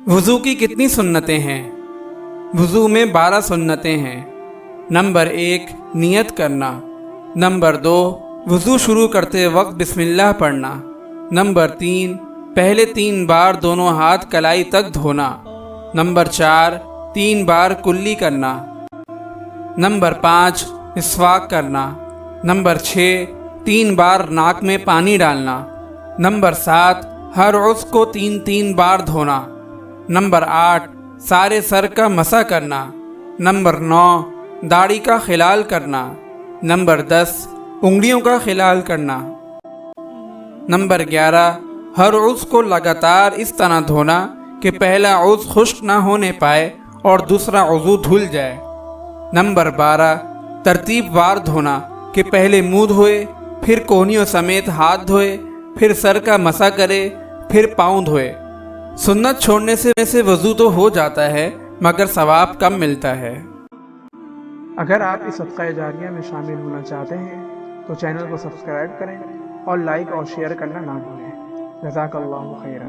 وضو کی کتنی سنتیں ہیں؟ وضو میں 12 سنتیں ہیں۔ نمبر 1 نیت کرنا۔ نمبر 2 وضو شروع کرتے وقت بسم اللہ پڑھنا۔ نمبر 3 پہلے 3 بار دونوں ہاتھ کلائی تک دھونا۔ نمبر 4 3 بار کلی کرنا۔ نمبر 5 مسواک کرنا۔ نمبر 6 3 بار ناک میں پانی ڈالنا۔ نمبر 7 ہر عضو کو 3 بار دھونا۔ نمبر 8 سارے سر کا مسح کرنا۔ نمبر 9 داڑھی کا خلال کرنا۔ نمبر 10 انگلیوں کا خلال کرنا۔ نمبر 11 ہر عضو کو لگاتار اس طرح دھونا کہ پہلا عضو خشک نہ ہونے پائے اور دوسرا عضو دھل جائے۔ نمبر 12 ترتیب وار دھونا کہ پہلے منہ دھوئے، پھر کونیوں سمیت ہاتھ دھوئے، پھر سر کا مسح کرے، پھر پاؤں دھوئے۔ سنت چھوڑنے سے وضو تو ہو جاتا ہے مگر ثواب کم ملتا ہے۔ اگر آپ اس صدقہ جاریہ میں شامل ہونا چاہتے ہیں تو چینل کو سبسکرائب کریں اور لائک اور شیئر کرنا نہ بھولیں۔ جزاک اللہ خیرا۔